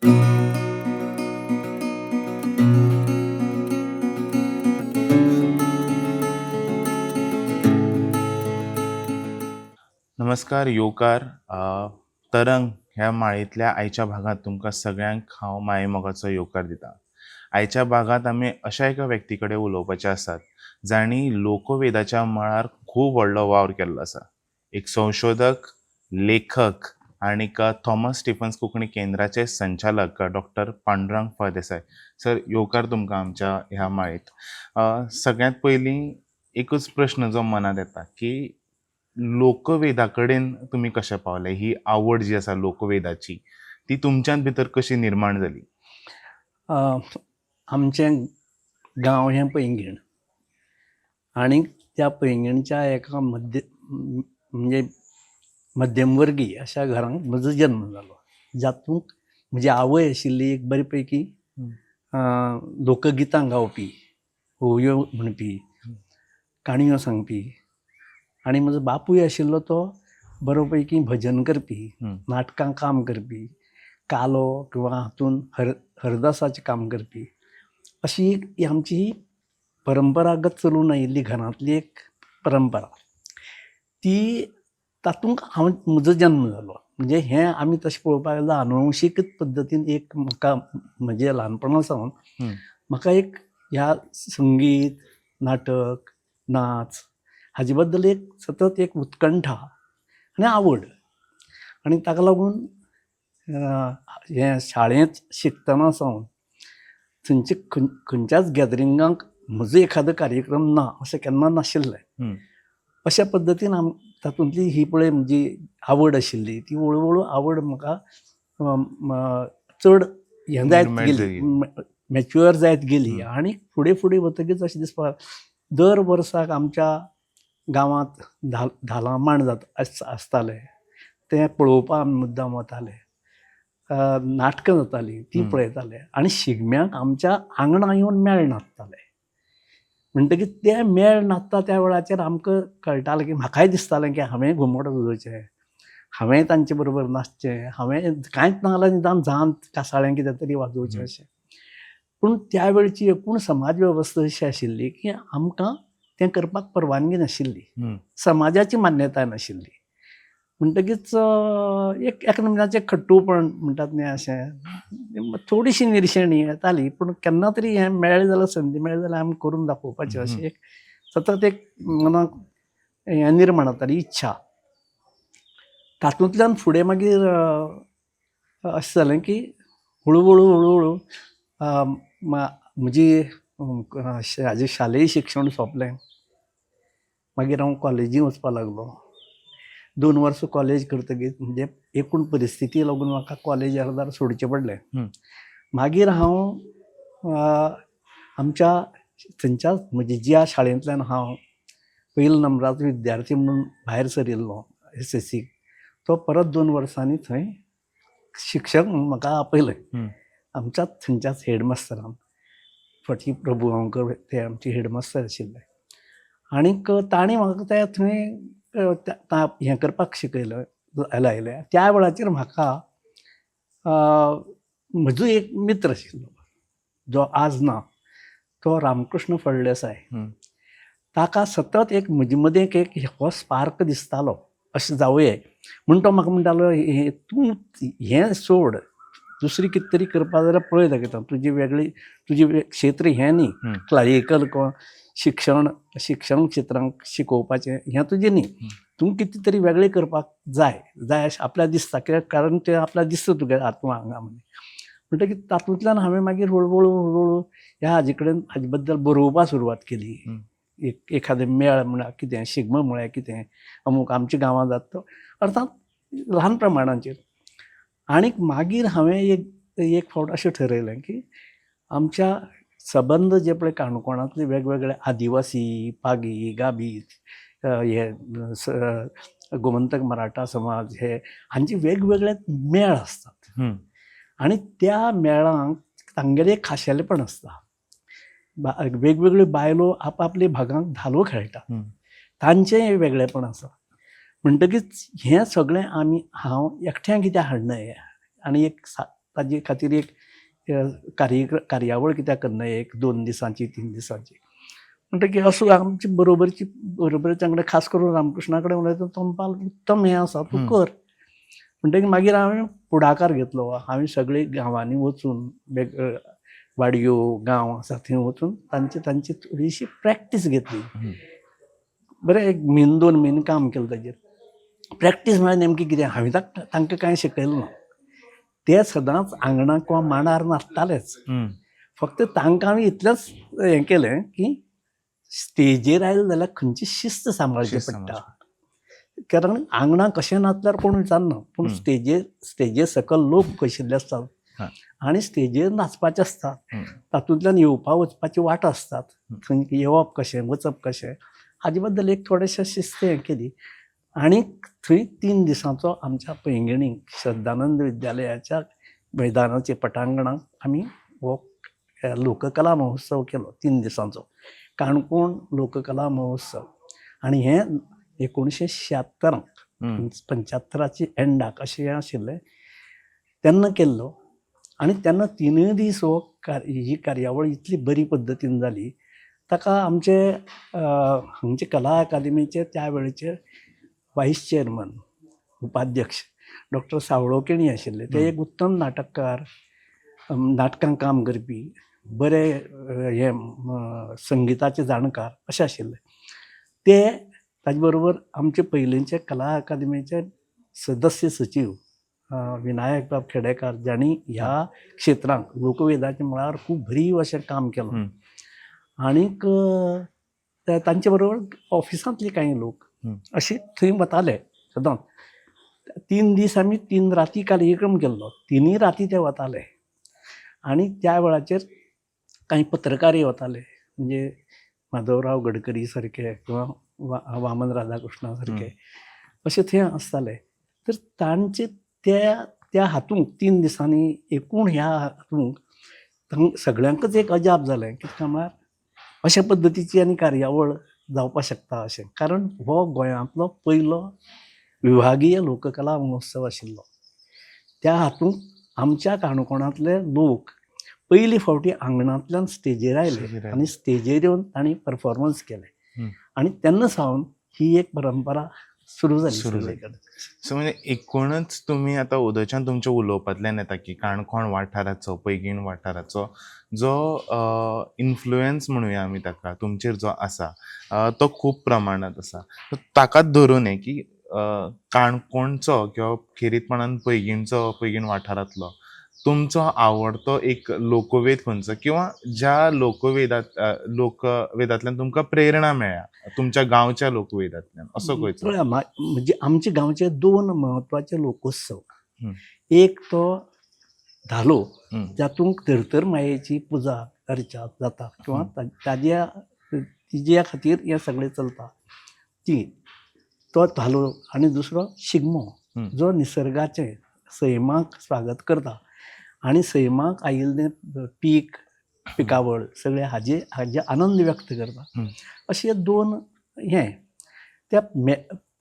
नमस्कार योकार तरंग ह्या माळेंतल्या आयच्या भागात तुमकां सगळ्यांक हांव माये मोगाचो येवकार दिता. आयच्या भागात आमी अशा एका व्यक्ती कडेन उलोवपाचे आसात जाणी लोकवेदाच्या मळार खूब व्हडलो वावर केल्लो आसा. एक संशोधक, लेखक आनीक थॉमस स्टिफन्स कोंकणी केंद्राचे संचालक डॉक्टर पांडुरंग फळदेसाय. सर येवकार तुमकां आमच्या ह्या माळेंत. सगळ्यांत पयलीं एकूच प्रश्न जो मनांत येता की लोकवेदा कडेन तुमी कशे पावले? ही आवड जी आसा लोकवेदाची ती तुमच्यान भितर कशी निर्माण जाली? आमचें गांव हें पैंगीण आनी त्या पैंगीणच्या एका म्हणजे मध्यमवर्गीय अशा घरांत म्हजो जल्म जालो. जातूंत म्हजी आवय आशिल्ली एक बरे पैकी लोकगितां गावपी, होवयो म्हणपी, काणयो सांगपी, आनी म्हजो बापूय आशिल्लो तो बरो पैकी भजन करपी, नाटकां काम करपी, कालो किंवा हातून हरदासाचें काम करपी. अशी एक आमची ही परंपरागत चलून आयिल्ली घरांतली एक परंपरा. ती तातूंत म्हजो जल्म जालो. म्हणजे हें आमी तशें पळोवपाक गेल्यार अनुवंशीक पद्दतीन एक म्हाका म्हज्या ल्हानपणा सावन म्हाका एक ह्या संगीत, नाटक, नाच हाजे बद्दल एक सतत एक उत्कंठा आनी आवड. आनी ताका लागून हें शाळेंत शिकतना सावन थंयचे खंयच्याच गॅदरिंगाक म्हजो एखादो कार्यक्रम ना अशें केन्ना नाशिल्लें. अशा पद्दतीन तातूंतली ही पळय म्हजी आवड आशिल्ली ती हळू आवड म्हाका चड हें जायत गेली, मॅच्युअर जायत गेली. आनी फुडें वतकीच अशें दिसपाक दर वर्साक आमच्या गांवांत धालां मांड आसताले तें पळोवपाक आमी मुद्दाम वताले. नाटकां जातालीं ती पळयताले आनी शिगम्याक आमच्या आंगणा येवन मेळ नाचताले. म्हणटकीर ते मेळ नाचता त्या वेळाचेर आमकां कळटालें की म्हाकाय दिसतालें की हांवें घुमट वाजोवचें, हांवें तांचे बरोबर नाचचें, हांवें कांयच ना जाल्यार निदान जांत कासाळें कितें तरी वाजोवचें अशें. पूण त्या वेळची एकूण समाज वेवस्था अशी आशिल्ली की आमकां तें करपाक परवानगी नाशिल्ली, समाजाची मान्यताय नाशिल्ली. म्हणटकीच एक एकामेकाचें खट्टूपण म्हणटात न्ही अशें थोडीशी निरशेणी येताली. पूण केन्ना तरी हें मेळ्ळें जाल्यार संदी मेळ्ळी जाल्यार आमी करून दाखोवपाचें अशें एक सतत एक मनाक हें निर्माण जाताली इच्छा. तातूंतल्यान फुडें मागीर अशें जालें की हळू म्हजी हाजें शालेय शिक्षण सोंपलें. मागीर हांव कॉलेजीक वचपाक लागलो. 2 वर्सां कॉलेज करतकीच म्हणजे एकूण परिस्थिती लागून म्हाका कॉलेज अर्दार सोडचें पडलें. मागीर हांव आमच्या थंयच्याच म्हणजे ज्या शाळेंतल्यान हांव पयल्या नंबराचो विद्यार्थी म्हणून भायर सरिल्लो SSCक, तो परत 2 वर्सांनी थंय शिक्षक म्हणून म्हाका आपयलें. आमच्याच थंयच्याच हेडमास्तरान फटी प्रभू गांवकर ते आमचे हेडमास्तर आशिल्ले. आनीक ताणें म्हाका ते थंय हें करपाक शिकयलें लायलें. त्या वेळाचेर म्हाका म्हजो एक मित्र आशिल्लो जो आज ना, तो रामकृष्ण फळदेसाय. ताका सतत एक म्हजे मदें एक हो स्पार्क दिसतालो अशें जावंये म्हूण तो म्हाका म्हणटालो तूं हें सोड, दुसरी कितें तरी करपा जाल्यार पळय दाखयता. तुजी क्षेत्र हें न्ही, क्लारिकल शिक्षण क्षेत्रांक शिकोवपाचें हें तुजें न्ही. तूं कितें तरी वेगळें करपाक जाय अशें आपल्याक दिसता. कित्याक कारण तें आपल्याक दिसता तुगे आत्मा हांगा म्हणून. म्हणटकीर तातूंतल्यान हांवें मागीर हळू ह्या हाजे बद्दल बरोवपाक सुरवात केली. एखादें मेळ म्हळ्यार कितें, शिगमो म्हळ्यार कितें, अमूक आमच्या गांवांत जाता तो अर्थात ल्हान प्रमाणाचेर. आनीक मागीर हांवें एक फावट अशें ठरयलें की आमच्या सबंद जे पळय काणकोणांतले वेगवेगळे आदिवासी, पागी, गाबी, हे गोमंतक मराठा समाज हांचे वेगवेगळे मेळ आसतात. आनी त्या मेळांक तांगेलें एक खाशेलेपण आसता. वेगवेगळ्यो बायलो आपआपले भागांक धालो खेळटात, तांचेंय वेगळेपण आसा. म्हणटकीच हें सगळें हांव एकठ्यान कित्याक हाडना हें आनी एक ताजे खातीर एक कार्यावळ कित्याक करना 1-2 दिसांची 3 दिसांची. म्हणटकीर असो आमची बरोबरीच्या वांगडा खास करून रामकृष्णा कडेन उलयता तो म्हणपाक लागलो, उत्तम हें आसा तूं कर. म्हणटकीर मागीर हांवें पुढाकार घेतलो. हांवें सगळे गांवांनी वचून वाडयो गांव आसा थंय वचून तांची थोडीशी प्रॅक्टीस घेतली. बरें 1 म्हयनो 2 म्हयने काम केलें ताजेर. प्रॅक्टीस म्हळ्यार नेमकी कितें, हांवें तांकां कांय शिकयलें ना. ते सदांच आंगणाक किंवा मांडार नाचतालेच. फक्त तांकां हांवें इतलेंच हें केलें की स्टेजीर आयले जाल्यार खंयची शिस्त सांबाळची पडटा. कारण आंगणाक कशें नाचल्यार कोण विचारना, पूण स्टेजीर सकयल लोक बशिल्ले आसतात आनी स्टेजीर नाचपाचें आसता. तातूंतल्यान येवपा वचपाची वाट आसतात. थंय येवप कशें वचप कशें हाजे बद्दल एक थोडेशें शिस्त हें केली. आनी थंय 3 दिसांचो आमच्या पैंगिणीक श्रद्धानंद विद्यालयाच्या मैदानाचे पटांगणाक आमी हो लोककला महोत्सव केलो 3 दिसांचो, काणकोण लोककला महोत्सव. आनी हें 1976 75ची एंडाक अशें हें आशिल्लें तेन्ना केल्लो. आनी तेन्ना 3 दीस ही कार्यावळ इतली बरी पद्दतीन जाली. ताका आमचे हांगचे कला अकादेमीचे त्या वेळेचे वायस चेअरमन उपाध्यक्ष डॉक्टर सावळो केणी आशिल्ले. ते एक उत्तम नाटककार, नाटकां काम करपी, बरे हे संगिताचे जाणकार अशे आशिल्ले. ते ताजे बरोबर आमचे पयलींचे कला अकादेमीचे सदस्य सचिव विनायक बाब खेडेकार, जांणी ह्या क्षेत्रांत लोकवेदाच्या मळार खूब भरीव अशें काम केलां. आनीक तांचे बरोबर ऑफिसांतले कांय लोक अशे थंय वताले सदांच. 3 दीस आमी 3 राती कार्यक्रम केल्लो. 3 राती ते वताले. आनी त्या वेळाचेर कांय पत्रकारीय वताले, म्हणजे माधवराव गडकरी सारके किंवा वामन राधाकृष्णा सारके अशे थंय आसताले. तर तांचे त्या हातूंत 3 दिसांनी एकूण ह्या हातूंत सगळ्यांकच एक अजाप जालें. कित्याक म्हळ्यार अशा पद्दतीची आनी कार्यावळ जावपाक शकता अशें. कारण हो गोंयांतलो पयलो विभागीय लोककला महोत्सव आशिल्लो. त्या हातूंत आमच्या काणकोणांतले लोक पयली फावटी आंगणांतल्यान स्टेजीर आयले आनी स्टेजीर येवन तांणी परफॉर्मन्स केलें. आनी तेन्ना सावन ही एक परंपरा सुरू जाली. सो म्हणजे एकूणच तुमी आतां उदयच्यान तुमच्या उलोवपांतल्यान येता की काणकोण वाठाराचो, पैंगीण वाठाराचो जो इन्फ्लुएन्स म्हणुया आमी ताका तुमचेर जो आसा तो खूब प्रमाणांत आसा. ताकाच धरून की काणकोणचो किंवा खेरीतपणान पैंगीण वाठारांतलो तुमचो आवडतो एक लोकवेद खंयचो, किंवा ज्या लोकवेदांतल्यान तुमकां प्रेरणा मेळ्ळ्या तुमच्या गांवच्या लोकवेदांतल्यान, असो खंयचो? म्हणजे आमचे गांवचे 2 महत्वाचे लोकोत्सव. एक तो धालो, जातूंत धर्तर मायेची पुजा अर्चा जाता किंवा तिच्या खातीर हें सगळें चलता तो धालो. आनी दुसरो शिगमो, जो निसर्गाचें सैमाक स्वागत करता आनी सैमाक आयिल्लें पिकावळ सगळे हाजे आनंद व्यक्त करता. अशे 2 हें त्या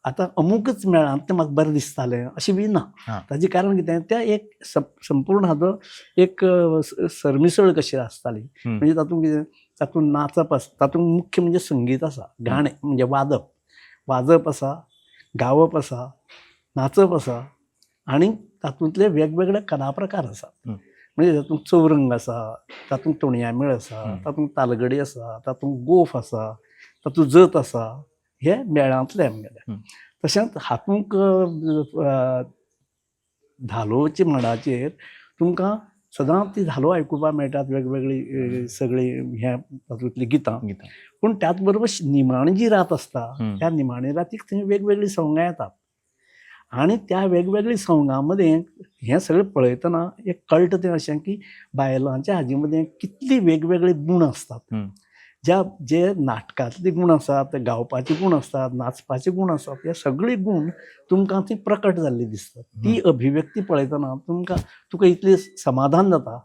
आतां अमुकूच मेळांत तें म्हाका बरें दिसतालें अशें बी ना. ताजें कारण कितें, तें एक संपूर्ण हाजो एक सरमिसळ कशी आसताली. म्हणजे तातूंत कितें, तातूंत नाचप आसा, तातूंत मुख्य म्हणजे संगीत आसा, गाणें म्हणजे वाजप आसा, गावप आसा, नाचप आसा, आनी तातूंतले वेगवेगळे कला प्रकार आसात. म्हणजे तातूंत चौरंग आसा, तातूंत तोणया मेळ आसा, तातूंत तालगडी आसा, तातूंत गोफ आसा, तातूंत जत आसा. हे मेळांतले आमगेले. तशेंच हातूंत धालोच्या मांडाचेर तुमकां सदांच ती धालो आयकुपाक मेळटात, वेगवेगळी सगळी हे तातूंतली गितां. पूण त्याच बरोबर निमाणी जी रात आसता त्या निमाणी रातीक थंय वेगवेगळी संवगां येतात. आनी त्या वेगवेगळ्या संवगां मदें हें सगळें पळयतना एक कळटा तें अशें की बायलांच्या हाजे मदें कितली वेगवेगळे गूण आसतात. जे नाटकांतले गूण आसात, ते गावपाचे गूण आसतात, नाचपाचे गूण आसात, हे सगळे गूण तुमकां थंय प्रकट जाल्ली दिसतात. ती अभिव्यक्ती पळयतना तुका इतलें समाधान जाता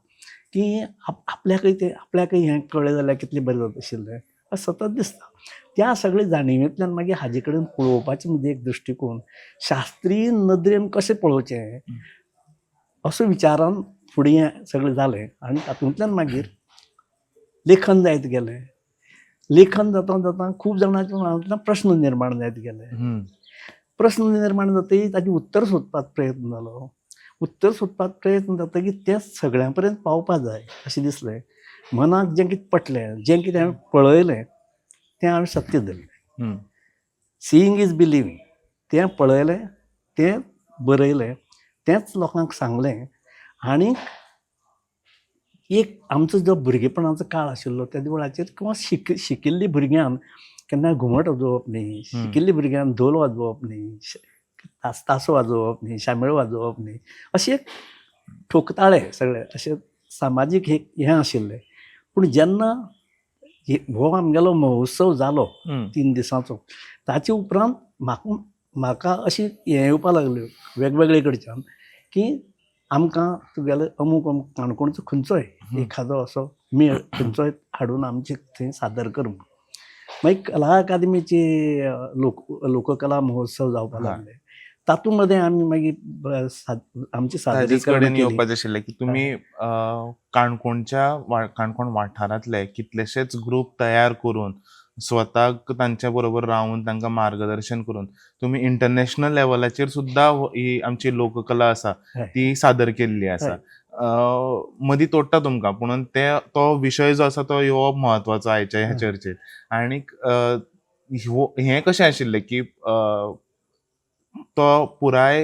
की आपल्याकय हें कळ्ळें जाल्यार कितलें बरें जाता आशिल्लें अशें सतत दिसता. त्या सगळ्या जाणिवेंतल्यान मागीर हाजे कडेन पळोवपाचें म्हणजे एक दृश्टीकोन शास्त्रीय नदरेन कशें पळोवचें असो विचारान फुडें हें सगळें जालें आनी तातूंतल्यान मागीर लेखन जायत गेलें. लेखन जाता जाता खूब जाणांच्या मनांतल्यान प्रश्न निर्माण जायत गेले. प्रश्न निर्माण जातकीर ताचें उत्तर सोदपाक प्रयत्न जालो. उत्तर सोदपाक प्रयत्न जातकीर तें सगळ्यां पर्यंत पावपा जाय अशें दिसलें. मनाक जें कितें पटलें, जें कितें हांवें पळयलें तें हांवें सत्य धरलें. Seeing is believing. तें पळयलें, तें बरयलें, तेंच लोकांक सांगलें. आनी एक आमचो जो भुरगेपणाचो काळ आशिल्लो त्या वेळाचेर किंवा शिकिल्ली भुरग्यान केन्नाय घुमट वाजोवप न्ही, शिकिल्ली भुरग्यान धोल वाजोवप न्ही, तासो वाजोवप न्ही, शामेळ वाजोवप न्ही, अशें ठोकताळे सगळे अशें सामाजीक हें आशिल्लें. पूण जेन्ना हो आमगेलो महोत्सव जालो 3 दिसांचो, ताचे उपरांत म्हाका अशी हें येवपाक लागल्यो वेगवेगळे कडच्यान की आमकां तुगेलो अमूक अमूक काणकोणचो खंयचोय एखादो असो मेळ खंयचोय हाडून आमचे थंय सादर कर म्हणून. मागीर कला अकादेमीची लोककला महोत्सव जावपाक लागले. तातूंत मध्ये आमी मागीर आमची सादरीकरण येवपाचें आशिल्लें की तुमी काणकोण वाठारांतले कितलेशेच ग्रूप तयार करून स्वताक तांच्या बरोबर रावन तांकां मार्गदर्शन करून तुमी इंटरनॅशनल लेवलाचेर सुद्दां ही आमची लोककला आसा ती सादर केल्ली आसा. मदीं तोडटा तुमकां, पूण तो विशय जो आसा तो येवप म्हत्वाचो आयच्या ह्या चर्चेत. आनीक हें कशें आशिल्लें की तो पुराय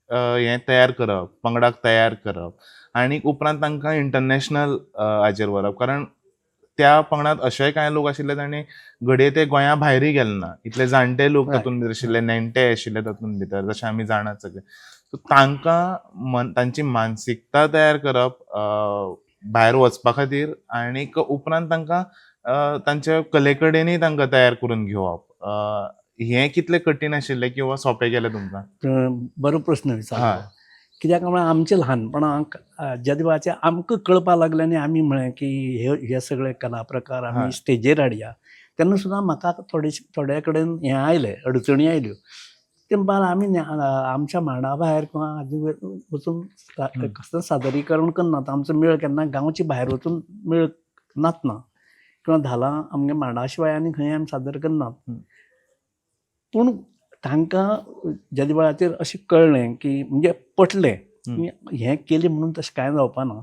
हें तयार करप, पंगडाक तयार करप आनी उपरांत तांकां इंटरनॅशनल हाचेर व्हरप. कारण त्या पंगडांत अशेय कांय लोक आशिल्ले तांणी घडये ते गोंया भायरूय गेले ना. इतले जाणटे लोक तातूंत भितर आशिल्ले, नेणटे आशिल्ले तातूंत भितर, जशें आमी जाणात सगळे. सो तांकां तांची मानसिकता तयार करप भायर वचपा खातीर आनीक उपरांत तांकां तांच्या कले कडेनूय तांकां तयार करून घेवप. हें कितलें कठीण आशिल्लें किंवा सोंपें गेलें तुमकां? बरो प्रश्न विचारलो. कित्याक म्हळ्यार आमच्या ल्हानपणांत ज्या वेळाचेर आमकां कळपाक लागलें आनी आमी म्हळें की हे सगळे कला प्रकार आमी स्टेजीर हाडया, तेन्ना सुद्दां म्हाका थोड्या कडेन हें आयलें, अडचणी आयल्यो. ते भायर आमी आमच्या मांडा भायर किंवा हाजे वचून कसलें सादरीकरण करनात. आमचो मेळ केन्ना गांवचे भायर वचून मेळ नातना किंवा धालां आमगे मांडा शिवाय आनी खंय आमी सादर करनात. पूण तांकां ज्या वेळाचेर अशें कळ्ळें की म्हणजे पटलें की हें केलें म्हणून तशें कांय जावपा ना.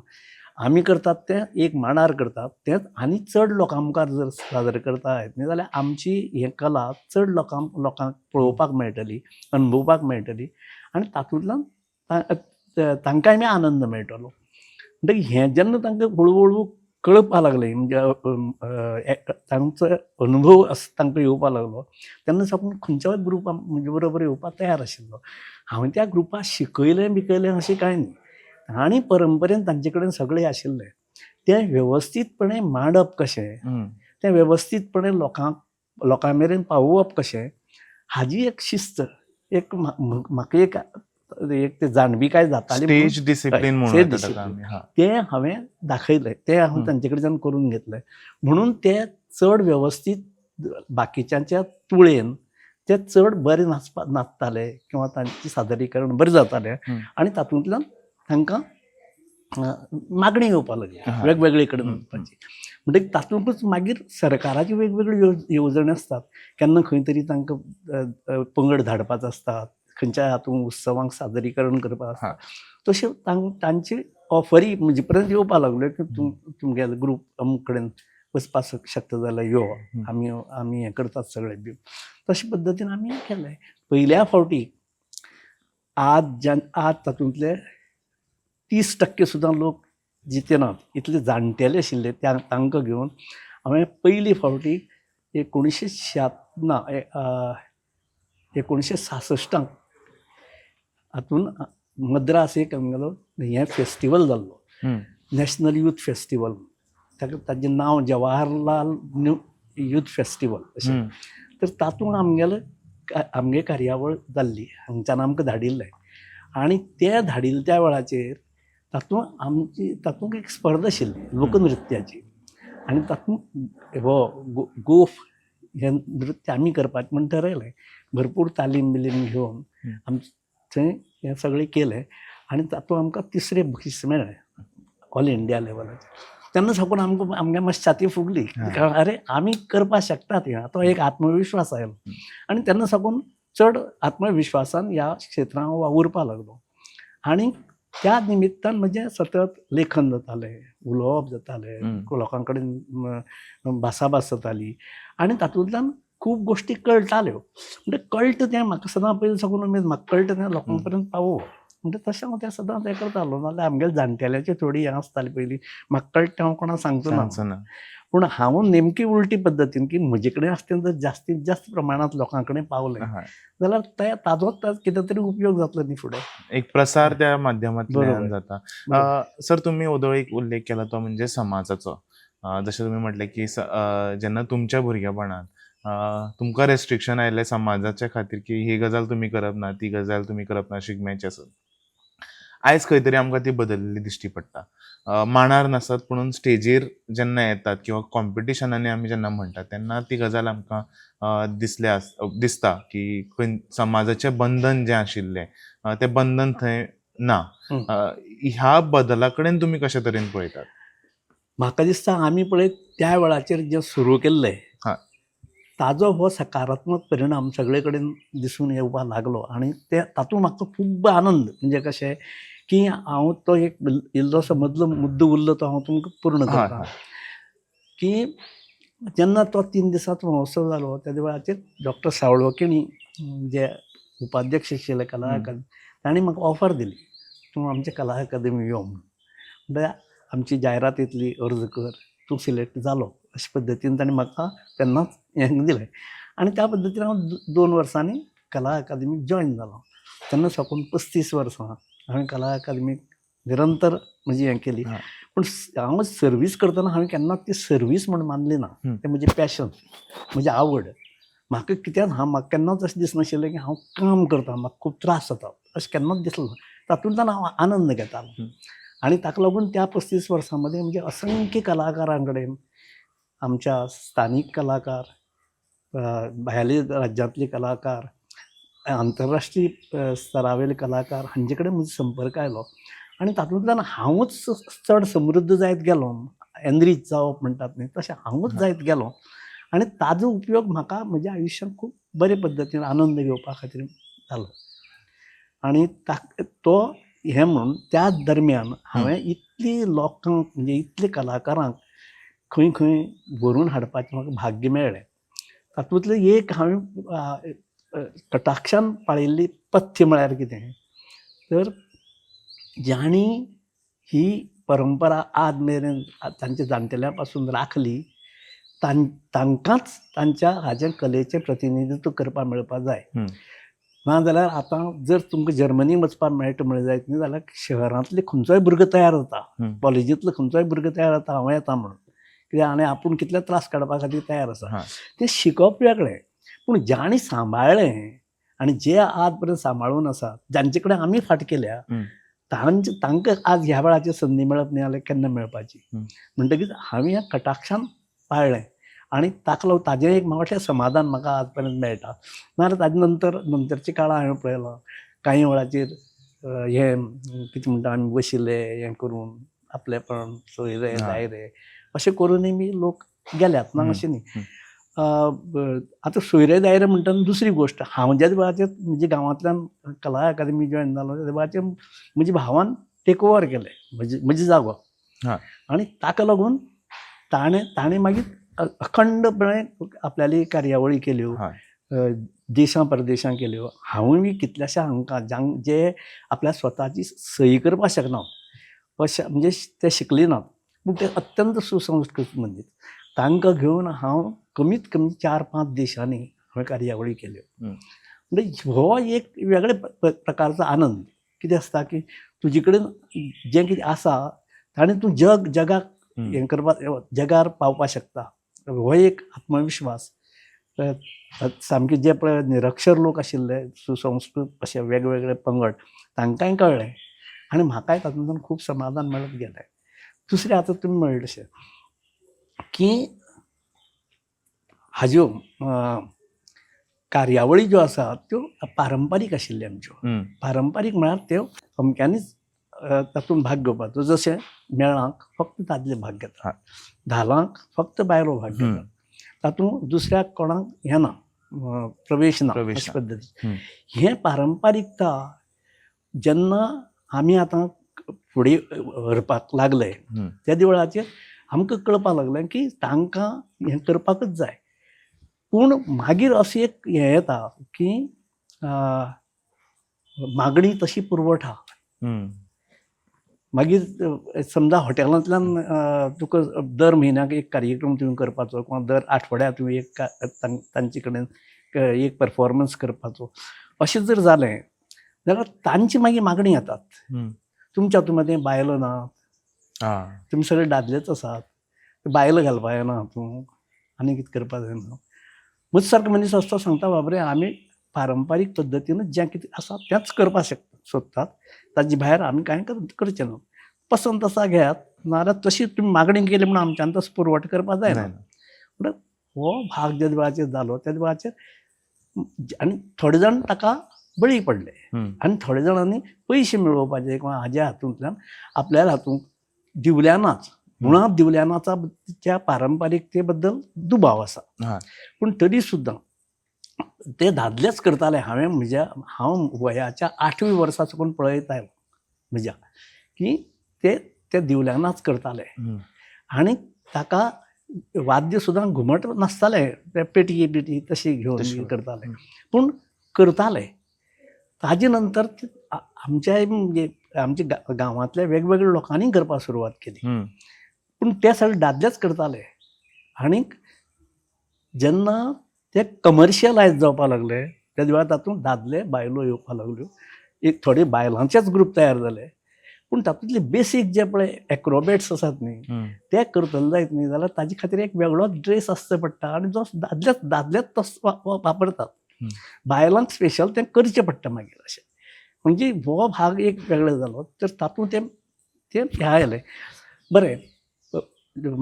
आमी करतात तें एक मांडार करतात तेंच आनी चड लोकां मुखार जर सादर करतात न्ही जाल्यार आमची हें कला चड लोकांक पळोवपाक मेळटली, अणभवपाक मेळटली आनी तातूंतल्यान तांकांय बी आनंद मेळटलो. म्हणटकीर हें जेन्ना तांकां हळू कळपाक लागलें म्हणजे तांचो अनुभव तांकां येवपाक लागलो तेन्ना साकून खंयच्याय ग्रुपाक म्हजे बरोबर येवपाक तयार आशिल्लो. हांवें त्या ग्रुपाक शिकयलें अशें कांय न्ही. आनी परंपरेन तांचे कडेन सगळें आशिल्लें. तें वेवस्थीतपणे मांडप कशें, तें वेवस्थीतपणे लोकां मेरेन पावोवप कशें, हाजी एक शिस्त, एक म्हाका एक ते जाणविकाय जाताली. स्टेज डिसिप्लीन म्हणून तें हांवें दाखयलें, तें हांवें तांचे कडच्यान करून घेतलें. म्हणून ते चड वेवस्थीत बाकीच्यांच्या तुळेन ते चड बरें नाचताले किंवा तांचें सादरीकरण बरें जातालें आनी तातूंतल्यान तांकां मागणी येवपाक लागली वेगवेगळे कडेन वचपाची. म्हणटकीर तातूंतूच मागीर सरकाराच्यो वेगवेगळ्यो येवजणी आसतात. केन्ना खंय तरी तांकां पंगड धाडपाचो आसता, खंयच्याय हातूंत उत्सवांक सादरीकरण करपाक आसता. तशें तांची ऑफरी म्हजे पर्यंत येवपाक लागल्यो की तुमगेलो ग्रूप अमूक कडेन वचपाक शकता जाल्यार यो, आमी हें करतात सगळे बी. तशे पद्दतीन आमी हें केलें. पयल्या फावटी आज तातूंतले 30% सुद्दां लोक जितेनात, इतले जाणटेले आशिल्ले तांकां घेवन हांवें पयली फावटी 1966 हातून मद्रास एक आमगेलो हें फेस्टिवल जाल्लो, नॅशनल यूथ फेस्टिवल. ताचें नांव जवाहरलाल यूथ फेस्टिवल अशें. तर तातूंत आमगे कार्यावळ जाल्ली, हांगच्यान आमकां धाडिल्लें आनी ते धाडिल्ले त्या वेळाचेर तातूंत एक स्पर्धा आशिल्ली लोकनृत्याची आनी तातूंत गोफ हें नृत्य आमी करपाचें म्हण ठरयलें. भरपूर तालीम बिलीम घेवन आमी थंय हें सगळें केलें आनी तातूंत आमकां 3रे बक्षीस मेळ्ळें. ऑल इंडिया लेवलाचेर. तेन्ना साकून आमकां मातशी छाती फुगली. अरे आमी करपाक शकतात हें. तो एक आत्मविश्वास आयलो. आनी तेन्ना साकून चड आत्मविश्वासान ह्या क्षेत्रांत वावुरपाक लागलो. आनी त्या निमित्तान म्हणजे सतत लेखन जातालें, उलोवप जातालें, लोकां कडेन भासाभास जाताली आनी तातूंतल्यान खूब गोश्टी कळटाल्यो. म्हणजे कळटा तें म्हाका सदां पयलीं साकून उमेद, म्हाका कळटा तें लोकां पर्यंत पावोवप. म्हणजे तशें हांव तें सदां तें करतालो. नाल्यार आमगेल्या जाणटेल्यांची थोडी हें आसताली पयलीं, म्हाका कळटा तें हांव कोणाक सांगचो ना. पूण हांव नेमकी उलटी पद्दतीन की म्हजे कडेन आसा तें जर जास्तीत जास्त प्रमाणांत लोकां कडेन पावलें जाल्यार ताजोच कितें तरी उपयोग जातलो न्ही फुडें. एक प्रसार त्या माध्यमांतल्यान जाता. सर तुम्ही एक उल्लेख केला तो म्हणजे समाजाचो. जशें तुमी म्हटलें की जेन्ना तुमच्या भुरगेपणांत तुमकां रेस्ट्रिक्शन आयलें समाजाच्या खातीर की ही गजाल तुमी करप ना, ती गजाल तुमी करप ना शिगम्याची आसत. आयज खंय तरी आमकां ती बदललेली दिश्टी पडटा. मांडार नासत पुणून स्टेजीर जेन्ना येतात किंवा कॉम्पिटिशनांनी आमी जेन्ना म्हणटात तेन्ना ती गजाल आमकां दिसता की समाजाचें बंधन जें आशिल्लें तें बंधन थंय ना. ह्या बदला कडेन तुमी कशे तरेन पळयतात? म्हाका दिसता आमी पळय त्या वेळाचेर जें सुरू केल्लें ताजो हो सकारात्मक परिणाम सगळे कडेन दिसून येवपाक लागलो. आनी तातूंत म्हाका खूब आनंद. म्हणजे कशें की हांव तो एक इल्लोसो मदलो मुद्दो उरलो तो हांव तुमकां पूर्ण करतां. की जेन्ना तो 3 दिसांचो महोत्सव जालो त्या वेळाचेर डॉक्टर सावळकेणी जे उपाध्यक्ष आशिल्ले कला अकादमी तांणी म्हाका ऑफर दिली, तूं आमचे कला अकादमी यो म्हणून. म्हणल्यार आमची जायरात येतली, अर्ज कर, तूं सिलेक्ट जालो अशे पद्दतीन तांणी म्हाका तेन्नाच हें दिलें. आनी त्या पद्दतीन हांव 2 वर्सांनी कला अकादमीक जॉयन जालो. तेन्ना साकून 35 वर्सां हांवें कला अकादमीक निरंतर म्हजी हें केली. पूण हांव सर्वीस करतना हांवें केन्नाच ती सर्वीस म्हूण मानली ना. तें म्हजें पॅशन, म्हजी आवड. म्हाका कित्याक म्हाका केन्नाच अशें दिसनाशिल्लें की हांव काम करतां, म्हाका खूब त्रास जाता अशें केन्नाच दिसलें ना. तातूंतल्यान हांव आनंद घेतालो. आनी ताका लागून त्या 35 वर्सां मदें म्हणजे असंख्य कलाकारां कडेन आमच्या स्थानीक कलाकार, भायल्या राज्यांतले कलाकार, आंतरराष्ट्रीय स्तरावेले कलाकार हांचे कडेन म्हजो संपर्क आयलो. आनी तातूंतल्यान हांवूच चड समृद्ध जायत गेलो. एनरीच जावप म्हणटात न्ही तशें हांवूच जायत गेलो. आनी ताजो उपयोग म्हाका म्हज्या आयुश्यांत खूब बरे पद्दतीन आनंद घेवपा खातीर जालो. आनी तो हें म्हणून त्या दरम्यान हांवें इतली लोकांक म्हणजे इतले कलाकारांक खंय खंय व्हरून हाडपाचें म्हाका भाग्य मेळ्ळें. तातूंतलें एक हांवें कटाक्षान पाळिल्ली पथ्य म्हळ्यार कितें तर ज्यांनी ही परंपरा आज मेरेन तांच्या जाणटेल्या पासून राखली तांकांच तांच्या हाजें कलेचें प्रतिनिधित्व करपाक मेळपाक जाय. नाजाल्यार आतां जर तुमकां जर्मनी वचपाक मेळटा म्हणलें जायत न्ही जाल्यार शहरांतले खंयचोय भुरगो तयार जाता, कॉलेजींतलो खंयचोय भुरगो तयार जाता हांव येता म्हणून. कित्याक आनी आपूण कितले त्रास काडपा खातीर तयार आसा. तें शिकप वेगळें. पूण ज्यांनी सांबाळ्ळें आनी जे आज पर्यंत सांबाळून आसात, जांचे कडेन आमी फाट केल्या, तांकां आज ह्या वेळाचेर संदी मेळप न्ही जाल्यार केन्ना मेळपाची. म्हणटकीच हांवें ह्या कटाक्षान पाळ्ळें. आनी ताका लागून ताजें एक म्हाका वाटलें समाधान म्हाका आज पर्यंत मेळटा. नाजाल्यार ताजे नंतरच्या काळांत हांवें पळयलां कांय वेळाचेर हें कितें म्हणटा आमी बशिल्ले हें करून आपलेपण सोयरे दायरे अशें करूनय बी लोक गेल्यात ना अशें न्ही. आतां सोयरे दायरे म्हणटा दुसरी गोश्ट. हांव ज्या वेळाचेर म्हणजे गांवांतल्यान कला अकादमी जॉयन जालो त्या वेळाचेर म्हज्या भावान टेक ओवर केलें म्हजी जागो. आनी ताका लागून ताणें मागीर अखंडपणे आपल्याली कार्यावळी केल्यो, देशां परदेशां केल्यो. हांवूय बी कितल्याशा हांकां जे आपल्या स्वताची सही करपाक शकना अशें म्हणजे ते शिकले नात पूण ते अत्यंत सुसंस्कृत मनीस, तांकां घेवन हांव कमीत कमी 4-5 देशांनी हांवें कार्यावळी केल्यो. म्हणजे हो एक वेगळे प्रकारचो आनंद. कितें आसता की तुजे कडेन जें कितें आसा ताणें तूं जगाक हें करपाक जगार पावपाक शकता हो एक आत्मविश्वास. सामके जे पळय निरक्षर लोक आशिल्ले सुसंस्कृत अशे वेगवेगळे पंगड तांकांय कळ्ळें आनी म्हाकाय तातूंतल्यान खूब समाधान मेळत गेलें. दुसरें आतां तुमी म्हणलें तशें की हाज्यो कार्यावळी ज्यो आसात त्यो पारंपारीक आशिल्ल्यो आमच्यो. पारंपारीक म्हळ्यार त्यो अमक्यांनीच तातूंत भाग घेवपाचो. जशें मेळांक फक्त दादले भाग घेतात, हा. धालांक फक्त बायलो भाग घेतात. तातूंत दुसऱ्याक कोणाक हें ना, प्रवेश ना प्रवेश अशे ना. पद्दतीन. हें पारंपारिकता जेन्ना आमी आतां फुडें व्हरपाक लागले त्या वेळाचेर आमकां कळपाक लागलें की तांकां हें करपाकच जाय. पूण मागीर अशें एक हें येता की मागणी तशी पुरवठा. मागीर समजा हॉटेलांतल्यान तुका दर म्हयन्याक एक कार्यक्रम तुवें करपाचो किंवा दर आठवड्याक तुवें एक तांचे कडेन एक परफॉर्मन्स करपाचो, अशें जर जालें जाल्यार तांची मागीर मागणी येतात. तुमच्या हातूंत बायलो नात, तुमी सगळे दादलेच आसात, बायलो घालपा जायना हातूंत, आनी कितें करपा जायना. म्हजे सारको मनीस आसता सांगता बाबरे आमी पारंपारीक पद्दतीनच जें कितें आसा तेंच करपाक सोदतात, ताजे भायर आमी कांय करचें ना. पसंत आसा घेयात, नाजाल्यार तशी तुमी मागणी केली म्हणून आमच्यान तसो पुरवठो करपाक जायना. म्हणून हो भाग ज्या वेळाचेर जालो त्या वेळाचेर आनी थोडे जाण ताका बळी पडले आनी थोड्या जाणांनी पयशे मेळोवपाचे किंवा हाज्या हातूंतल्यान आपल्या हातूंत दिवल्यानाच, मुळांत दिवल्यानाच्या पारंपारिकते बद्दल दुबाव आसा. पूण तरी सुद्दां ते दादलेच करताले. हांव वयाच्या 8वी वर्सा साकून पळयता म्हज्या की ते दिवल्यानाच करताले. आनी ताका वाद्य सुद्दां घुमट नासताले, ते पेटये बिटी तशी घेवन करताले, पूण करताले. ताजे नंतर आमच्या गांवांतल्या वेगवेगळ्या लोकांनी करपाक सुरवात केली, पूण ते सगळे दादलेच करताले. आनीक जेन्ना ते कमर्शियलायज जावपाक लागले त्या वेळार तातूंत दादले बायलो येवपाक लागल्यो. एक थोडे बायलांचेच ग्रूप तयार जाले, पूण तातूंतले बेसीक जे पळय एक्रोबॅट्स आसात न्ही ते करतले जायत न्ही जाल्यार ताजे खातीर एक वेगळोच ड्रेस आसचो पडटा आनी जो दादलेच तसो वापरतात. बायलांक स्पेशल तें करचें पडटा मागीर अशें. म्हणजे हो भाग एक वेगळो जालो. तर तातूंत ते हें आयलें. बरें,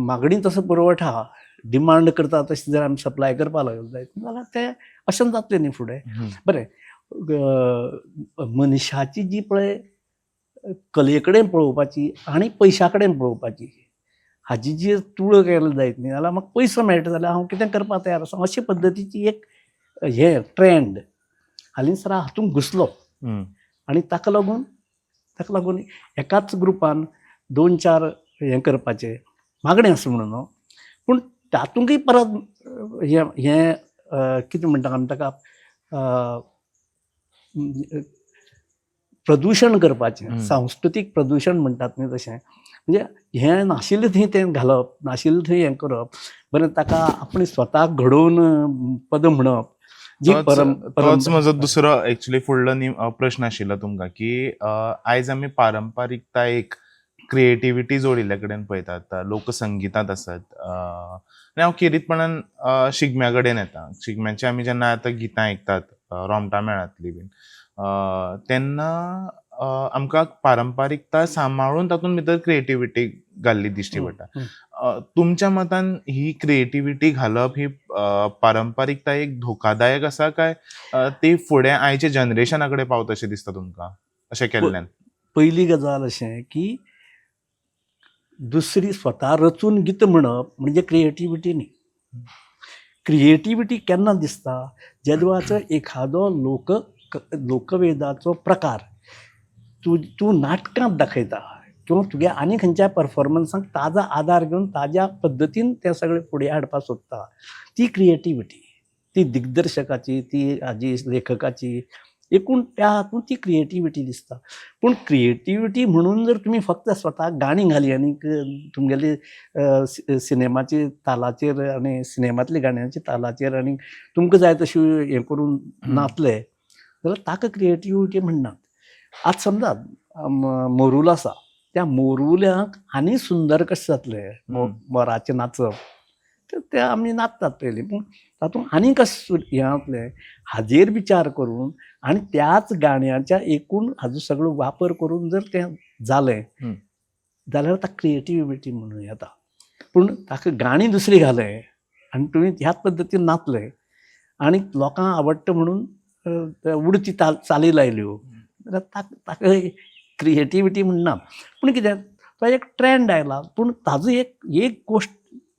मागणी तसो पुरवठा डिमांड करता तशें जर आमी सप्लाय करपाक लागले जायत जाल्यार तें अशें जातलें न्ही फुडें. बरें, मनशाची जी पळय कले कडेन पळोवपाची आनी पयशा कडेन पळोवपाची हाजी जी तुळ केली जायत न्ही जाल्यार म्हाका पयसो मेळटा जाल्यार हांव कितें करपाक तयार आसा अशे पद्दतीची एक हे ट्रेंड हालींसरा हातूंत घुसलो. आनी ताका लागून एकाच ग्रुपान 2-4 हें करपाचें मागणी आसा म्हणून, पूण तातूंतय परत हें कितें म्हणटा आमी ताका प्रदूशण करपाचें, सांस्कृतीक प्रदूशण म्हणटात न्ही तशें. म्हणजे हें नाशिल्लें थंय तें घालप, नाशिल्लें थंय हें करप. बरें, ताका आपण स्वताक घडोवन पद म्हणप. तोच म्हजो दुसरो एक्चुअली फुडलो प्रश्न आशिल्लो तुमकां की आयज आमी पारंपारिकतायेक क्रिएटिविटी जोडिल्ल्या कडेन पळयतात, लोकसंगितांत आसत. आनी हांव खेरीतपणान शिगम्या कडेन येता. शिगम्याची आमी जेन्ना आतां गितां आयकतात रोमटा मेळांतली बीन, तेन्ना आमकां पारंपारिकता सांबाळून तातूंत भितर क्रिएटिविटी घाल्ली दिश्टी पडटा. तुमच्या मतान ही क्रिएटिविटी घालप ही पारंपारिकतायेक धोकादायक आसा काय ती फुडें आयच्या जनरेशना कडेन पावता अशें दिसता तुमकां अशें केल्ल्यान? पयली गजाल अशें की दुसरी स्वता रचून गीत म्हणप म्हणजे क्रिएटिविटी न्ही. क्रिएटिविटी केन्ना दिसता जेदवाचो एखादो लोकवेदाचो प्रकार तूं नाटकांत दाखयता किंवा तुगे आनी खंयच्या परफॉर्मन्सांक ताजो आदार घेवन ताज्या पद्दतीन तें सगळें फुडें हाडपाक सोदता, ती क्रिएटिविटी. ती दिग्दर्शकाची, ती हाजी लेखकाची, एकूण त्या हातूंत ती क्रिएटिविटी दिसता. पूण क्रिएटिविटी म्हणून जर तुमी फक्त स्वताक गाणी घाली आनी तुमगेली सिनेमाची तालाचेर आनी सिनेमांतल्या गाण्यांच्या तालाचेर आनी तुमकां जाय तशी हें करून नाचले जाल्यार ताका क्रिएटिविटी म्हणनात. आज समजा मोरूल आसा, त्या मोरुल्याक आनी सुंदर कशें जातलें मोराचें नाचप, ते आमी नाचतात पयलीं, पूण तातूंत आनी कशें हें जातलें हाजेर विचार करून आनी त्याच गाण्याच्या एकूण हाजो सगळो वापर करून जर तें जालें जाल्यार ताका क्रिएटिविटी म्हणून येता. पूण ताका गाणी दुसरी घालें आनी तुवें ह्याच पद्दतीन नाचलें आनी लोकांक आवडटा म्हणून उडती चाली लायल्यो जाल्यार ताका क्रिएटिविटी म्हणना पूण कितें तो एक ट्रेंड आयला पूण ताजो एक गोश्ट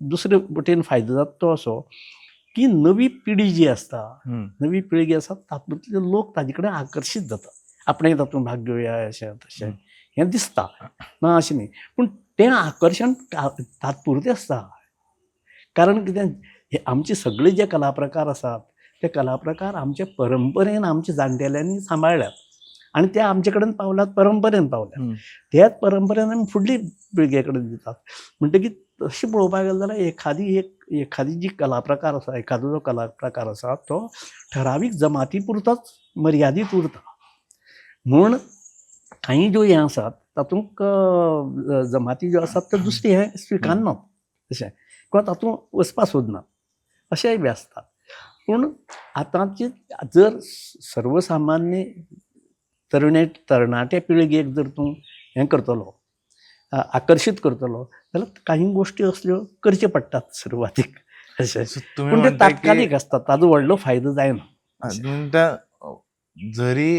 दुसरे वटेन फायदो जाता तो असो की नवी पिढी जी आसता नवी पिळगी जी आसा तातूंतले लोक ताजे कडेन आकर्शीत जाता आपणें तातूंत भाग घेवया अशें तशें हें दिसता ना अशें न्ही पूण तें आकर्शण तात्पुरतें आसता कारण कितें हे आमचे सगळे जे कलाप्रकार आसात ते कलाप्रकार आमचे परंपरेन आमच्या जाणटेल्यांनी सांबाळल्यात आनी ते आमचे कडेन पावल्यात परंपरेन पावल्यात त्याच परंपरेन आमी फुडली पिळगे कडेन दितात म्हणटकीर तशें पळोवपाक गेलें जाल्यार एखादी जी कलाप्रकार आसा एखादो जो कलाप्रकार आसा तो ठरावीक जमाती पुरतोच मर्यादीत उरता म्हूण कांय ज्यो हें आसात तातूंत जमाती ज्यो आसात त्यो दुसरी हें स्विकारनात तशें किंवां तातूंत वचपाक सोदनात अशेंय बी आसता पूण आतांची जर सर्वसामान्य तरणाटे पिळगेक जर तूं हें करतलो आकर्शीत करतलो जाल्यार काही गोश्टी असल्यो करच्यो पडटात सुरवातीक अशें पूण ते तात्कालीक आसता ताजो व्हडलो फायदो जायना जरी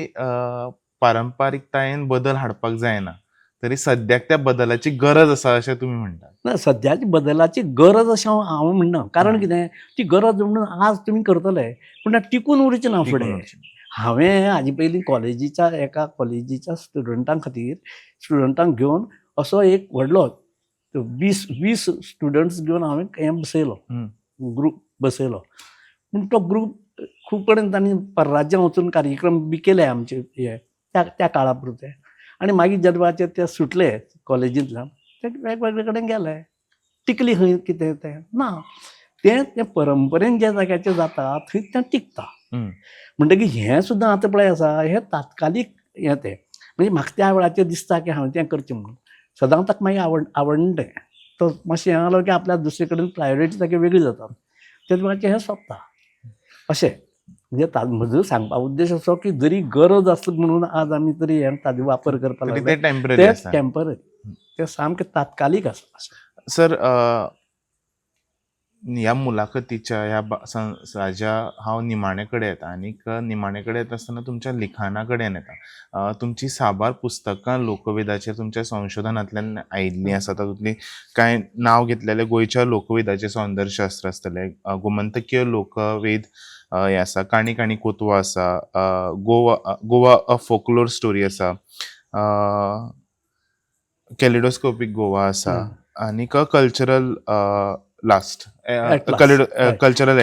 पारंपारीकतायेन बदल हाडपाक जायना तरी सद्याक त्या बदलाची गरज आसा अशें तुमी म्हणटात ना सद्याची बदलाची गरज अशें हांव म्हणना कारण कितें ती गरज म्हणून आज तुमी करतले पूण टिकून उरचें ना फुडें हांवें हाजे पयलीं एका कॉलेजीच्या स्टुडंटांक घेवन असो एक व्हडलो 20 स्टुडंट्स घेवन हांवें हें बसयलो ग्रूप बसयलो पूण तो ग्रूप खूब कडेन तांणी परराज्यां वचून कार्यक्रम बी केले आमचे हे त्या काळा पुरते आनी मागीर जेदवाचे ते सुटले कॉलेजींतल्यान ते वेगवेगळे कडेन गेले टिकली खंय कितें तें ना तें परंपरेन ज्या जाग्याचेर जाता थंय तें टिकता म्हणटकीर हें सुद्दां आतां पळय आसा हें तात्कालीक हें तें म्हणजे म्हाका त्या वेळाचेर दिसता की हांवें तें करचें म्हणून सदां ताका मागीर आवडना तें तो मातशें हें जालो की आपल्या दुसरे कडेन प्रायोरिटी ताका वेगळी जाता तेच वेळाचेर हें सोंपता अशें म्हणजे म्हजो सांगपाक उद्देश असो की जरी गरज आसली म्हणून आज आमी तरी हें ताजो वापर करपाक लागले ते टेम्पररी ते सामकें तात्कालीक आसा सर ह्या मुलाखतीच्या ह्या हांव निमाणे कडेन येता आनीक निमाणे कडेन येता आसतना तुमच्या लिखाणा कडेन येता तुमची साबार पुस्तकां लोकवेदाचेर तुमच्या संशोधनांतल्यान आयिल्लीं आसा तातूंतली कांय नांव घेतलेले गोंयच्या लोकवेदाचें सौंदर्यशास्त्र आसतलें गोमंतकीय लोकवेद हें आसा काणी काणी कोतवा आसा गोवा अ फोकलोर स्टोरी आसा कॅलिडोस्कोपीक गोवा आसा आनीक कल्चरल कल्चरल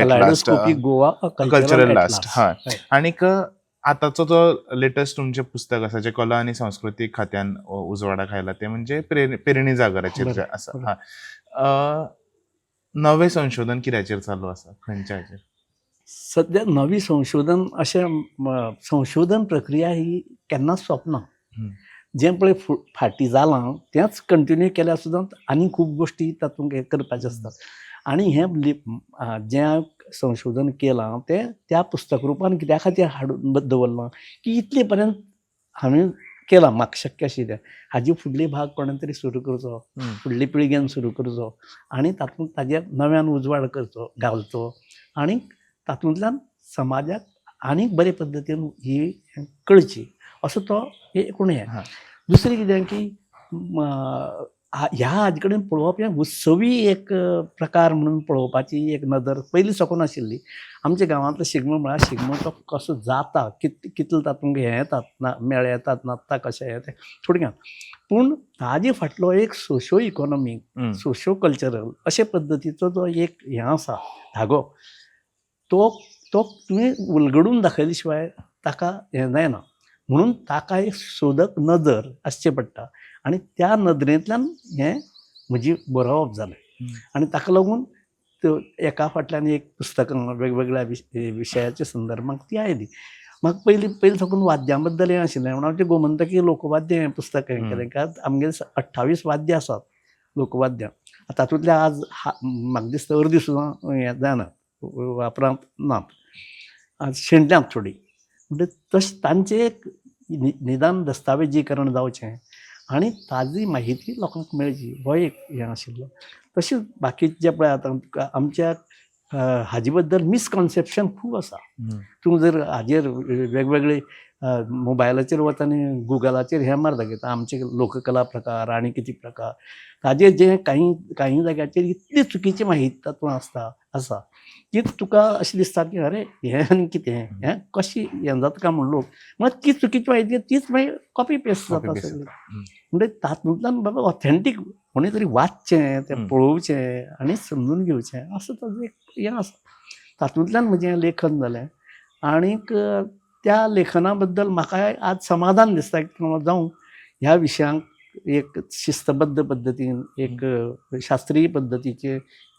लास्ट हय आनीक आतांचो जो लेटस्ट तुमचें पुस्तक आसा जें कला आनी संस्कृती खात्यान उजवाडाक आयला तें म्हणजे पेरणी जागराचेर जें आसा नवें संशोधन कित्याचेर चालू आसा खंयच्या हाचेर सद्या नवी संशोधन अशें संशोधन प्रक्रिया ही केन्नाच सोंपना जें पळय फाटीं जालां तेंच कंटिन्यू केल्यार सुद्दां आनी खूब गोश्टी तातूंत हे करपाचे आसतात आनी हें जें संशोधन केलां तें त्या पुस्तक रुपान कित्या खातीर हाडून दवरलां की इतले पर्यंत हांवें केलां म्हाका शक्य आशिल्लें हाजी फुडली भाग कोणें तरी सुरू करचो फुडली पिळगेन सुरू करचो आनी तातूंत ताजेर नव्यान उजवाड करचो घालचो आनी तातूंतल्यान समाजाक आनीक बरे पद्दतीन ही कळची असो तो एकूण हें दुसरें कितें की ह्या हाजे कडेन पळोवप हें उत्सवी एक प्रकार म्हणून पळोवपाची एक नदर पयलीं साकून आशिल्ली आमच्या गांवांतलो शिगमो म्हळ्यार शिगमो तो कसो जाता कितलो तातूंत हे येतात मेळ येतात नाचता कशें हें तें थोडक्यात पूण ताजे फाटलो एक सोशियो इकॉनॉमीक सोशियो कल्चरल अशे पद्दतीचो जो एक हें आसा धागो तो तुवें उलगडून दाखयले शिवाय ताका हें जायना म्हणून ताका एक सोदक नदर आसचें पडटा आनी त्या नदरेंतल्यान हें म्हजी बरोवप जालें आनी ताका लागून एका फाटल्यान एक पुस्तकां वेगवेगळ्या विशयाच्या संदर्भांत ती आयली म्हाका पयलीं साकून वाद्यां बद्दल हें आशिल्लें म्हणून हांव तें गोमंतकीय लोकवाद्य हें पुस्तक हें केलें कारण आमगेले 28 वाद्यां आसात लोकवाद्यां तातूंतले आज म्हाका दिसता अर्दी सुद्दां हें जायना वापरांत नात शेणल्यात थोडी म्हणजे तशें तांचें एक निदान दस्तावेजीकरण जावचें आनी ताजी म्हायती लोकांक मेळची हो एक हें आशिल्लो तशेंच बाकीचे जे पळय आतां आमच्या हाजे बद्दल मिसकॉन्सेप्शन खूब आसा तूं जर हाजेर वेगवेगळे मोबायलाचेर वता आनी गुगलाचेर हें मार दाखयता आमचे लोककला प्रकार आनी कितें प्रकार. ताजेर जे काही जाग्याचेर इतली चुकीची माहिती तातूंत आसा की तुका अशें दिसता की अरे हें आनी कितें हें कशी हें जाता काय म्हूण लोक मात ती चुकीची माहिती तीच मागीर कॉपी पेस्ट जाता सगळी. म्हणजे तातूंतल्यान बाबा ऑथेंटीक कोणी तरी वाचचें तें पळोवचें आनी समजून घेवचें असं ताजें एक हें आसा. तातूंतल्यान म्हजें लेखन जालें आनीक त्या लेखना बद्दल म्हाका आज समाधान दिसता की जावं ह्या विशयांक एक शिस्तबद्ध पद्दतीन एक शास्त्रीय पद्दतीचे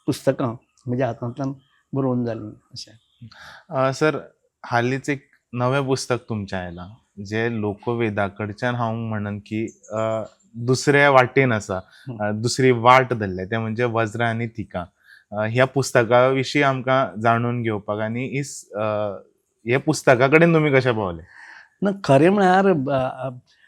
पुस्तकां म्हज्या हातांतल्यान बरोवन जालीं अशें. सर हालींच एक नवें पुस्तक तुमचें आयलां जे लोकवेदा कडच्यान हांव म्हणन की दुसऱ्या वाटेन आसा, दुसरी वाट धरल्या तें म्हणजे वज्र आनी थिका. ह्या पुस्तका विशीं आमकां जाणून घेवपाक आनी हे पुस्तका कडेन तुमी कशे पावले? ना खरें म्हळ्यार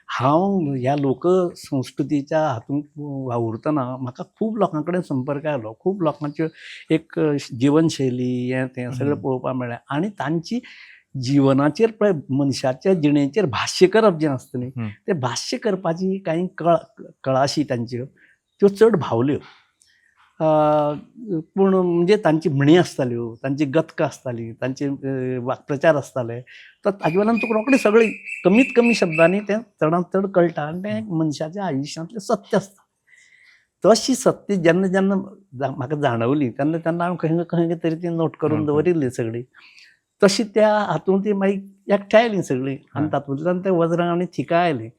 हांव ह्या लोकसंस्कृतीच्या हातूंत वावुरतना म्हाका खूब लोकां कडेन संपर्क आयलो. खूब लोकांच्यो एक जिवनशैली हें तें सगळें पळोवपाक मेळ्ळें आनी तांची जिवनाचेर पळय मनशाच्या जिणेचेर भाश्य करप जें आसता न्ही तें भाश्य करपाची कांय कळाशी तांच्यो त्यो चड भावल्यो. पूण म्हणजे तांची म्हणी आसताल्यो, तांची गतकां आसतालीं, तांचे वाक्प्रचार आसताले. तर ताजे वयल्यान तुका रोखडें सगळें कमीत कमी शब्दांनी तें चडांत चड कळटा आनी तें मनशाच्या आयुश्यांतलें सत्य आसता. तशी सत्य जेन्ना जेन्ना म्हाका जाणवली तेन्ना तेन्ना हांवें खंय खंय तरी ती नोट करून दवरिल्ली सगळी. तशी त्या हातूंत ती मागीर एकठांयलीं सगळीं आनी तातूंतल्यान तें वज्रां आनी थिका आयलीं.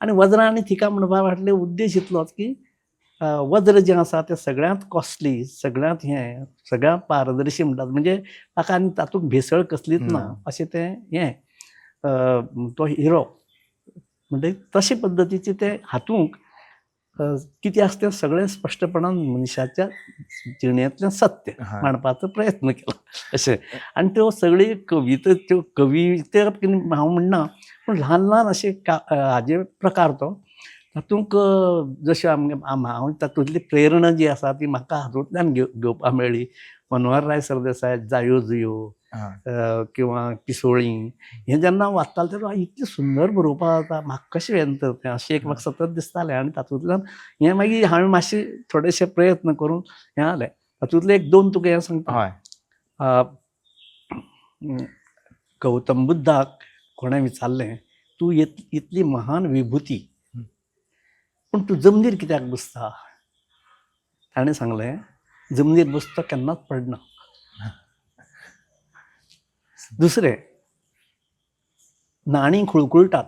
आनी वज्रां आनी थिका म्हणपा फाटले उद्देश इतलोच की वज्र जें आसा तें सगळ्यांत कॉस्टली, सगळ्यांत हें सगळ्यांत पारदर्शी म्हणटात म्हणजे ताका आनी तातूंत भेसळ कसलीच ना अशें तें हें तो हिरो म्हणजे तशे पद्दतीचे ते हातूंत कितें आसा तें सगळें स्पश्टपणान मनशाच्या जिणेंतलें सत्य मांडपाचो प्रयत्न केला अशें. आनी त्यो सगळी कविता त्यो कविते हांव म्हणना पूण ल्हान ल्हान अशे हाजे प्रकार तो तातूंत जशें हांव तातूंतली प्रेरणा जी आसा ती म्हाका हातूंतल्यान घेवपाक मेळ्ळी. मनोहरराय सरदेसाय जायो जुयो किंवा पिसोळीं हें जेन्ना हांव वाचतालो तेन्ना इतलें सुंदर बरोवपाक जाता म्हाका कशें येता तें अशें एक म्हाका सतत दिसतालें. आनी तातूंतल्यान हें मागीर हांवें मातशें थोडेशे प्रयत्न करून हें जालें. तातूंतले एक दोन तुका हें सांगता. गौतम बुद्धाक कोणें विचारलें तूं इतली महान विभुती पूण तूं जमनीर कित्याक बसता? ताणें सांगलें जमनीर बसता केन्नाच पडना. दुसरें नाणीं खुळखुळटात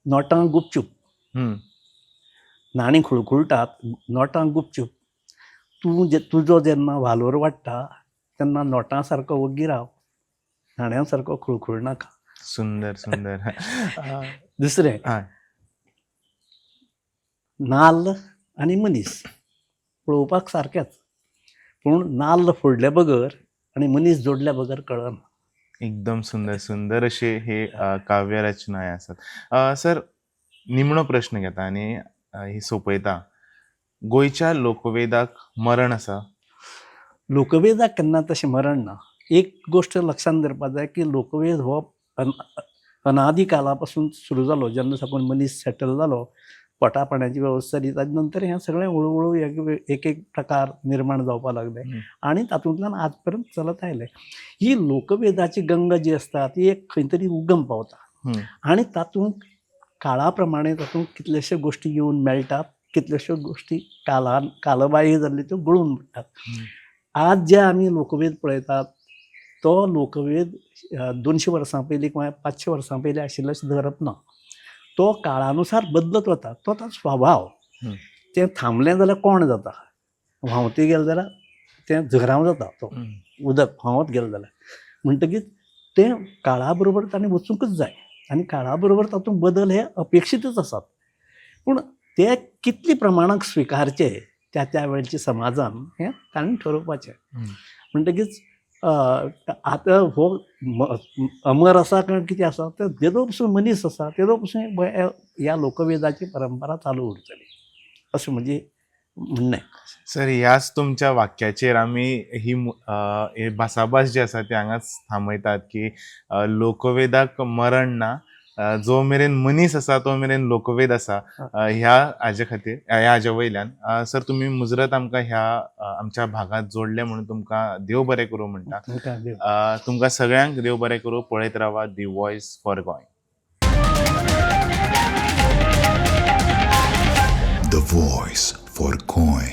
नोटां गुपचूप. नाणीं खुळखुळटात नोटां गुपचूप. तुजो जेन्ना वालोर वाडटा तेन्ना नोटां सारको ओग्गी राव, नाण्या सारको खुळखुळ नाका. सुंदर सुंदर. दुसरें नाल्ल आनी मनीस पळोवपाक सारकेच पूण नाल्ल फोडले बगर आनी मनीस जोडल्या बगर कळना. एकदम सुंदर सुंदर अशे हे काव्य रचना आसात. सर निमणो प्रश्न घेता आनी ही सोंपयता. गोंयच्या लोकवेदाक मरण आसा? लोकवेदाक केन्ना तशें मरण ना. एक गोश्ट लक्षांत दवरपाक जाय की लोकवेद हो अनादी काला पासून सुरू जालो. जेन्ना साकून मनीस सेटल जालो, पोटा पाण्याची वेवस्था जाली ताजे नंतर हें सगळें हळू एक एक प्रकार निर्माण जावपाक लागले आनी तातूंतल्यान आज पर्यंत चलत आयले. ही लोकवेदाची गंगा जी आसता ती एक खंय तरी उगम पावता आनी तातूंत काळा प्रमाणे तातूंत कितलेश्यो गोश्टी येवन मेळटात, कितल्योश्यो गोश्टी कालबाह्य जाल्ल्यो त्यो गळून पडटात. आज जे आमी लोकवेद पळयतात तो लोकवेद 200 वर्सां पयलीं किंवा 500 वर्सां पयलीं आशिल्लो अशें धरप ना. तो काळानुसार बदलत वता. तो ताचो स्वभाव. तें थांबलें जाल्यार कोण जाता, व्हांवते गेलें जाल्यार तें झरांव जाता. तो उदक व्हांवत गेलें जाल्यार म्हणटकीच तें काळा बरोबर ताणें वचूंकच जाय आनी काळा बरोबर तातूंत बदल हे अपेक्षीतच आसात. पूण ते कितले प्रमाणाक स्विकारचे त्या त्या वेळच्या समाजान हें ताणें ठरोवपाचें. म्हणटकीच आतां हो अमर आसा काय कितें आसा तें जेदो पसून मनीस आसा तेदो पसून ह्या लोकवेदाची परंपरा चालू उरतली अशें म्हजी म्हणणें. सर ह्याच तुमच्या वाक्याचेर आमी ही हे भासाभास जी आसा ती हांगाच थांबयतात की लोकवेदाक मरण ना, जो मेरेन मनीस आसा तो मेरेन लोकवेद आसा. ह्या हाजे खातीर ह्या हाजे वयल्यान सर तुमी मुजरत आमकां ह्या आमच्या भागांत जोडले म्हणून तुमकां देव बरें करूं म्हणटा. तुमकां देव तुमकां सगळ्यांक देव बरें करूं. पळयत रावा दी voice for Goa. The Voice for Goy.